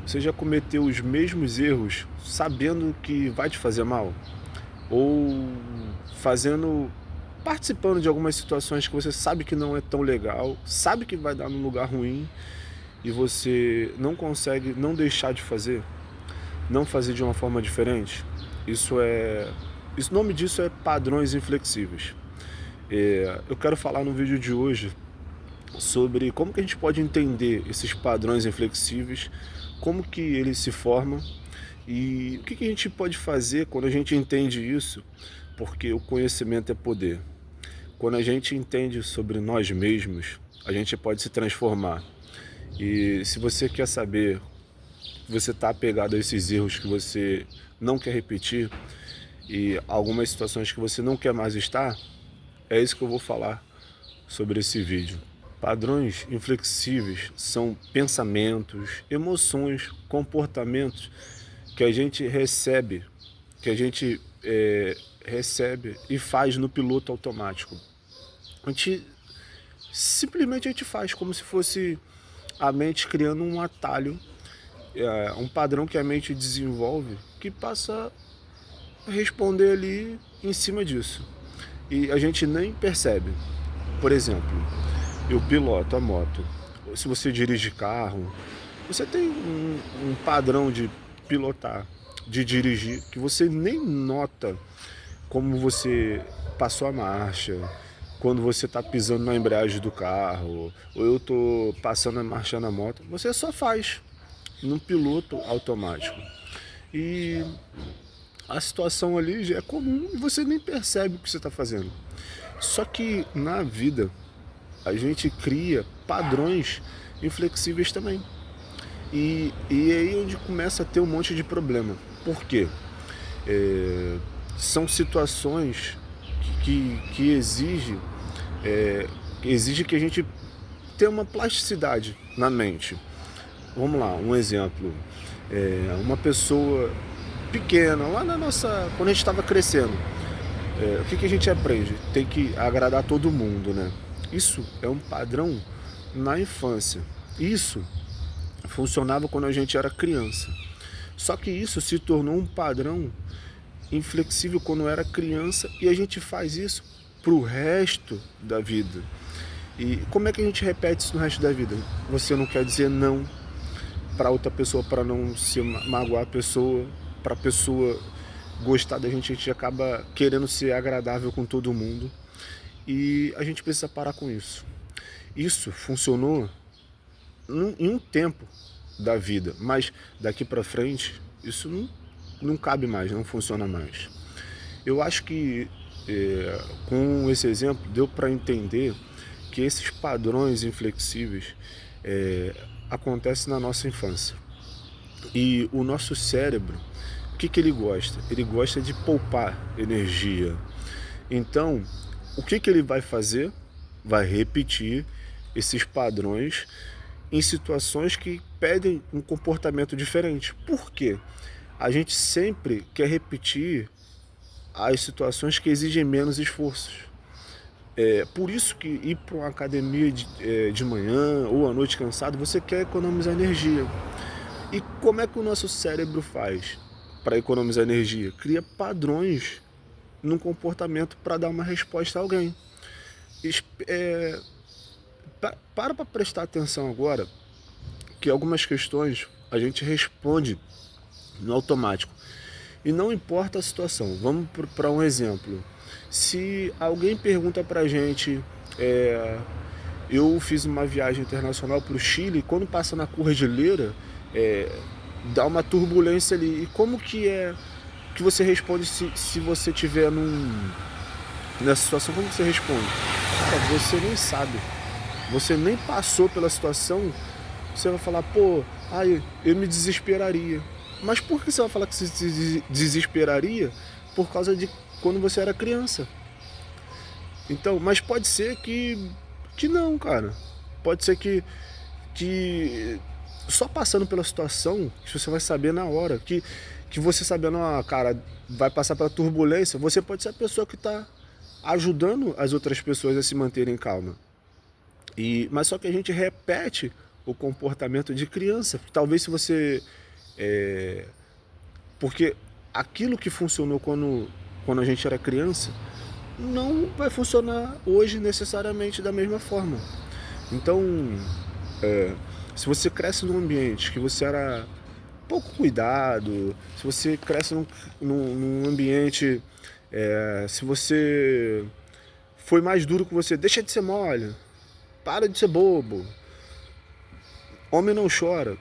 Você já cometeu os mesmos erros sabendo que vai te fazer mal? Ou fazendo, participando de algumas situações que você sabe que não é tão legal, sabe que vai dar num lugar ruim e você não consegue não deixar de fazer, não fazer de uma forma diferente? Isso é, o nome disso é padrões inflexíveis. Eu quero falar no vídeo de hoje sobre como que a gente pode entender esses padrões inflexíveis, como que eles se formam e o que que a gente pode fazer quando a gente entende isso, porque o conhecimento é poder. Quando a gente entende sobre nós mesmos, a gente pode se transformar. E se você quer saber, você está apegado a esses erros que você não quer repetir e algumas situações que você não quer mais estar, é isso que eu vou falar sobre esse vídeo. Padrões inflexíveis são pensamentos, emoções, comportamentos que a gente recebe, que a gente recebe e faz no piloto automático. A gente simplesmente a gente faz como se fosse a mente criando um atalho, um padrão que a mente desenvolve que passa a responder ali em cima disso. E a gente nem percebe. Por exemplo, eu piloto a moto. Se você dirige carro, você tem um padrão de pilotar, de dirigir, que você nem nota como você passou a marcha, quando você está pisando na embreagem do carro, ou eu estou passando a marcha na moto, você só faz num piloto automático. E a situação ali já é comum e você nem percebe o que você está fazendo. Só que na vida a gente cria padrões inflexíveis também. E aí onde começa a ter um monte de problema. Por quê? São situações que exige que a gente tenha uma plasticidade na mente. Vamos lá, um exemplo. Uma pessoa pequena, lá na nossa, quando a gente estava crescendo, o que a gente aprende? Tem que agradar todo mundo, né? Isso é um padrão na infância. Isso funcionava quando a gente era criança. Só que isso se tornou um padrão inflexível quando era criança e a gente faz isso pro resto da vida. E como é que a gente repete isso no resto da vida? Você não quer dizer não para outra pessoa para não se magoar a pessoa, para a pessoa gostar da gente, a gente acaba querendo ser agradável com todo mundo. E a gente precisa parar com isso. Isso funcionou em um tempo da vida, mas daqui para frente isso não cabe mais, não funciona mais. Eu acho que com esse exemplo deu para entender que esses padrões inflexíveis acontecem na nossa infância. E o nosso cérebro, o que ele gosta? Ele gosta de poupar energia. Então, o que ele vai fazer? Vai repetir esses padrões em situações que pedem um comportamento diferente. Por quê? A gente sempre quer repetir as situações que exigem menos esforços. Por isso que ir para uma academia de manhã ou à noite cansado, você quer economizar energia. E como é que o nosso cérebro faz para economizar energia? Cria padrões num comportamento para dar uma resposta a alguém. Para prestar atenção agora que algumas questões a gente responde no automático. E não importa a situação. Vamos para um exemplo. Se alguém pergunta para a gente, eu fiz uma viagem internacional para o Chile, quando passa na cordilheira, dá uma turbulência ali. E como que é que você responde se você estiver nessa situação? Como você responde? Você nem sabe. Você nem passou pela situação. Você vai falar, pô, eu me desesperaria. Mas por que você vai falar que você se desesperaria? Por causa de quando você era criança. Então, mas pode ser que não, cara. Pode ser que só passando pela situação, que você vai saber na hora. Que você sabendo, cara, vai passar pela turbulência, você pode ser a pessoa que está ajudando as outras pessoas a se manterem calma. Mas só que a gente repete o comportamento de criança. Talvez se você... Porque aquilo que funcionou quando a gente era criança não vai funcionar hoje necessariamente da mesma forma. Então, se você cresce num ambiente que você era pouco cuidado, se você cresce num ambiente, se você foi mais duro que você, deixa de ser mole, para de ser bobo, homem não chora,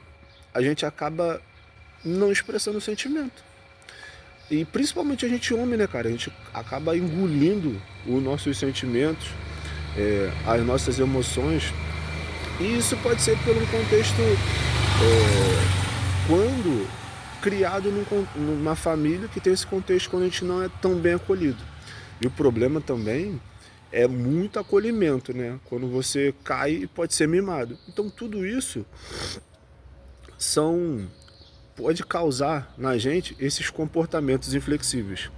a gente acaba não expressando sentimento. E principalmente a gente homem, né, cara? A gente acaba engolindo os nossos sentimentos, as nossas emoções. E isso pode ser pelo contexto, quando criado numa família que tem esse contexto, quando a gente não é tão bem acolhido. E o problema também é muito acolhimento, né? Quando você cai e pode ser mimado. Então tudo isso pode causar na gente esses comportamentos inflexíveis.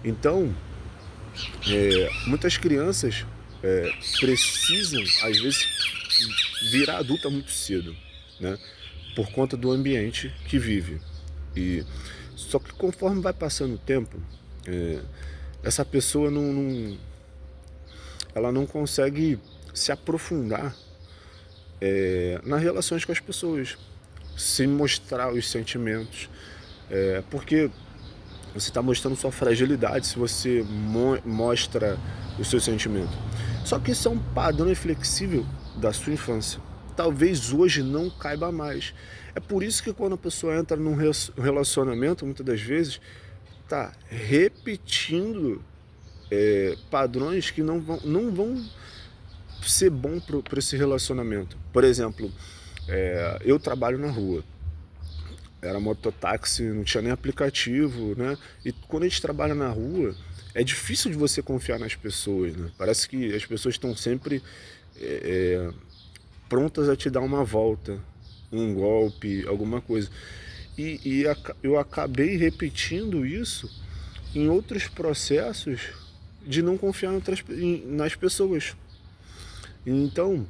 Então, muitas crianças precisam, às vezes, virar adulta muito cedo, né? Por conta do ambiente que vive. Só que conforme vai passando o tempo, essa pessoa ela não consegue se aprofundar nas relações com as pessoas, sem mostrar os sentimentos, porque você está mostrando sua fragilidade se você mostra o seu sentimento. Só que isso é um padrão inflexível da sua infância. Talvez hoje não caiba mais. É por isso que quando a pessoa entra num relacionamento, muitas das vezes, está repetindo padrões que não vão ser bom para esse relacionamento. Por exemplo, eu trabalho na rua. Era mototáxi, não tinha nem aplicativo, né? E quando a gente trabalha na rua, é difícil de você confiar nas pessoas, né? Parece que as pessoas estão sempre prontas a te dar uma volta, um golpe, alguma coisa. Eu acabei repetindo isso em outros processos de não confiar nas pessoas. Então,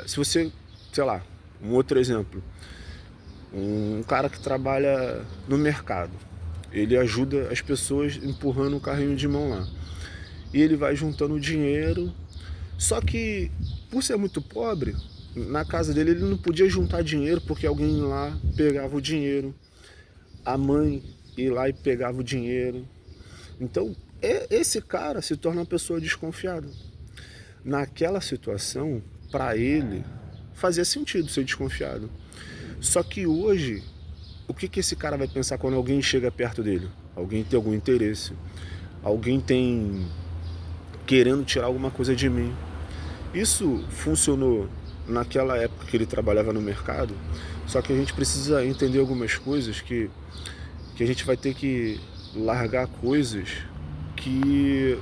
se você, sei lá, um outro exemplo, um cara que trabalha no mercado, ele ajuda as pessoas empurrando o carrinho de mão lá, e ele vai juntando dinheiro, só que por ser muito pobre, na casa dele ele não podia juntar dinheiro porque alguém lá pegava o dinheiro, a mãe ia lá e pegava o dinheiro. Então esse cara se torna uma pessoa desconfiada. Naquela situação, para ele fazia sentido ser desconfiado. Só que hoje, o que esse cara vai pensar quando alguém chega perto dele? Alguém tem algum interesse, alguém tem querendo tirar alguma coisa de mim. Isso funcionou naquela época que ele trabalhava no mercado, só que a gente precisa entender algumas coisas que a gente vai ter que largar coisas que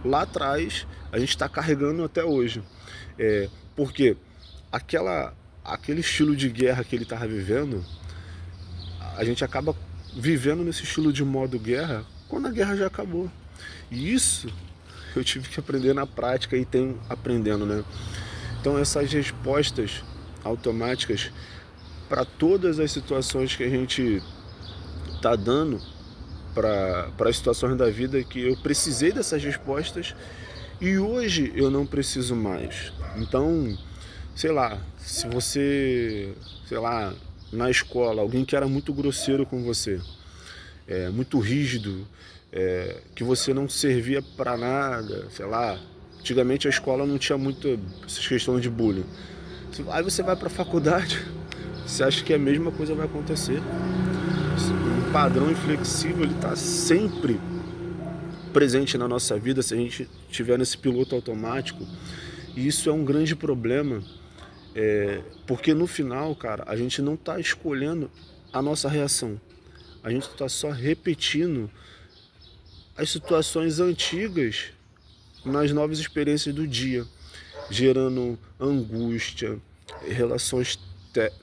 lá atrás a gente está carregando até hoje. Porque aquele estilo de guerra que ele estava vivendo, a gente acaba vivendo nesse estilo de modo guerra quando a guerra já acabou. E isso eu tive que aprender na prática e tenho aprendendo, né? Então essas respostas automáticas para todas as situações que a gente está dando, para as situações da vida que eu precisei dessas respostas e hoje eu não preciso mais. Então, sei lá, se você, sei lá, na escola, alguém que era muito grosseiro com você, muito rígido, que você não servia para nada, sei lá, antigamente a escola não tinha muito essas questões de bullying. Aí você vai para a faculdade, você acha que a mesma coisa vai acontecer. Um padrão inflexível, ele está sempre presente na nossa vida se a gente estiver nesse piloto automático. E isso é um grande problema, porque no final, cara, a gente não está escolhendo a nossa reação. A gente está só repetindo as situações antigas nas novas experiências do dia, gerando angústia, relações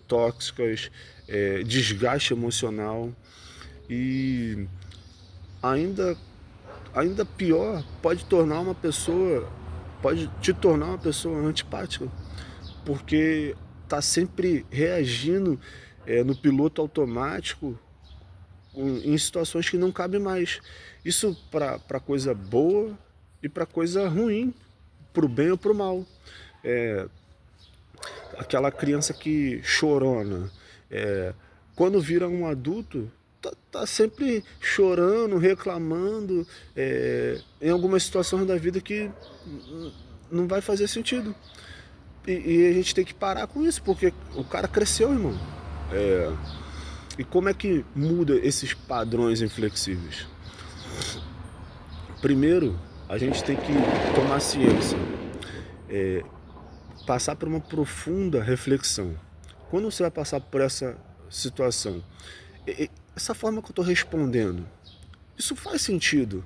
tóxicas, desgaste emocional e ainda pior, pode te tornar uma pessoa antipática. porque tá sempre reagindo no piloto automático em situações que não cabem mais. Isso para coisa boa e para coisa ruim, para o bem ou para o mal. É, aquela criança que chorona, quando vira um adulto, tá sempre chorando, reclamando, em algumas situações da vida que não vai fazer sentido. E a gente tem que parar com isso, porque o cara cresceu, irmão. E como é que muda esses padrões inflexíveis? Primeiro, a gente tem que tomar ciência, passar por uma profunda reflexão. Quando você vai passar por essa situação, essa forma que eu estou respondendo, isso faz sentido?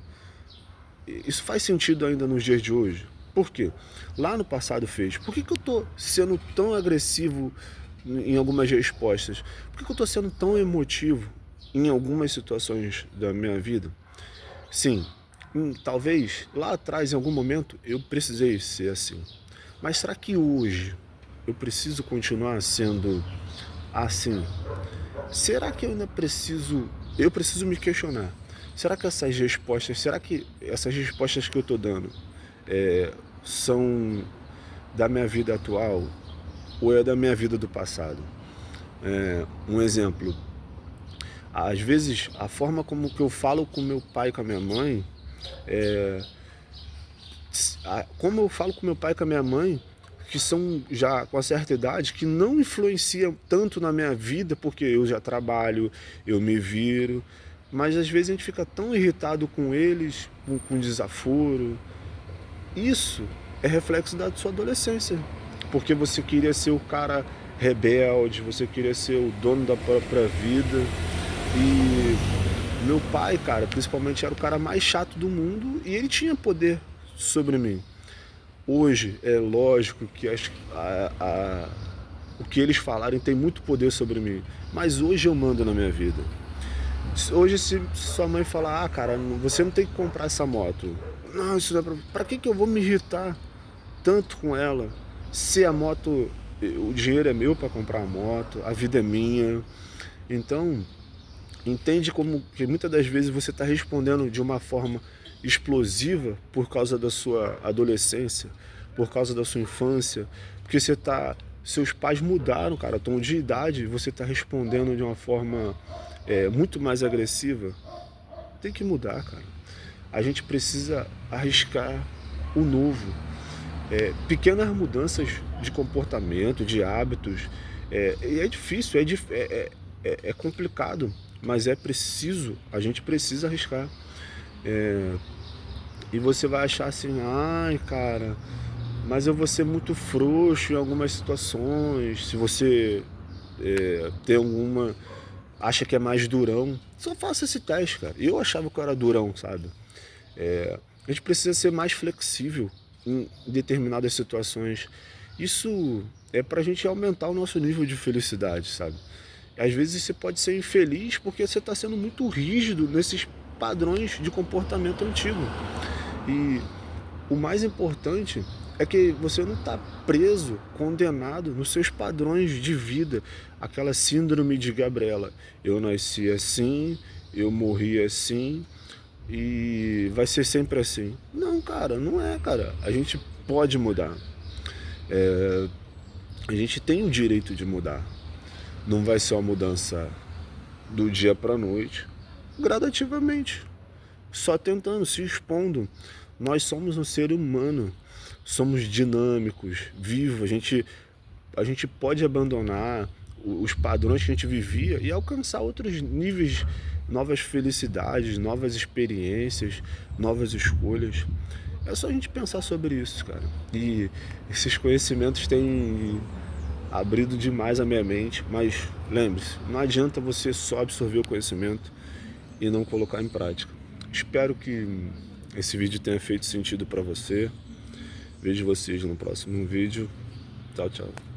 Isso faz sentido ainda nos dias de hoje? Por quê? Lá no passado fez. Por que eu estou sendo tão agressivo em algumas respostas? Por que eu estou sendo tão emotivo em algumas situações da minha vida? Sim, talvez lá atrás, em algum momento, eu precisei ser assim. Mas será que hoje eu preciso continuar sendo assim? Será que eu ainda preciso... Eu preciso me questionar. Será que essas respostas que eu estou dando são da minha vida atual ou é da minha vida do passado? Um exemplo. Às vezes, a forma como que eu falo com meu pai e com a minha mãe, como eu falo com meu pai e com a minha mãe, que são já com uma certa idade, que não influenciam tanto na minha vida, porque eu já trabalho, eu me viro, mas às vezes a gente fica tão irritado com eles, com desaforo. Isso é reflexo da sua adolescência, porque você queria ser o cara rebelde, você queria ser o dono da própria vida. E meu pai, cara, principalmente, era o cara mais chato do mundo e ele tinha poder sobre mim. Hoje é lógico que o que eles falarem tem muito poder sobre mim, mas hoje eu mando na minha vida. Hoje, se sua mãe falar, cara, você não tem que comprar essa moto, não, isso não é pra que eu vou me irritar tanto com ela? Se a moto, o dinheiro é meu para comprar a moto, a vida é minha. Então, entende como que muitas das vezes você está respondendo de uma forma explosiva por causa da sua adolescência, por causa da sua infância, porque seus pais mudaram, cara, tom de idade, e você está respondendo de uma forma muito mais agressiva. Tem que mudar, cara. A gente precisa arriscar o novo. Pequenas mudanças de comportamento, de hábitos, e é difícil, é complicado, mas é preciso, a gente precisa arriscar. E você vai achar assim, ai cara, mas eu vou ser muito frouxo em algumas situações, se você tem alguma, acha que é mais durão, só faça esse teste, cara. Eu achava que eu era durão, sabe? A gente precisa ser mais flexível em determinadas situações. Isso é pra gente aumentar o nosso nível de felicidade, sabe? Às vezes você pode ser infeliz porque você está sendo muito rígido nesses padrões de comportamento antigo. E o mais importante é que você não está preso, condenado nos seus padrões de vida. Aquela síndrome de Gabriela. Eu nasci assim, eu morri assim e vai ser sempre assim. Não, cara, não é, cara. A gente pode mudar. A gente tem o direito de mudar. Não vai ser uma mudança do dia para a noite, gradativamente, só tentando, se expondo. Nós somos um ser humano, somos dinâmicos, vivos, a gente pode abandonar os padrões que a gente vivia e alcançar outros níveis, novas felicidades, novas experiências, novas escolhas. É só a gente pensar sobre isso, cara. E esses conhecimentos têm abrido demais a minha mente, mas lembre-se, não adianta você só absorver o conhecimento e não colocar em prática. Espero que esse vídeo tenha feito sentido para você. Vejo vocês no próximo vídeo. Tchau, tchau.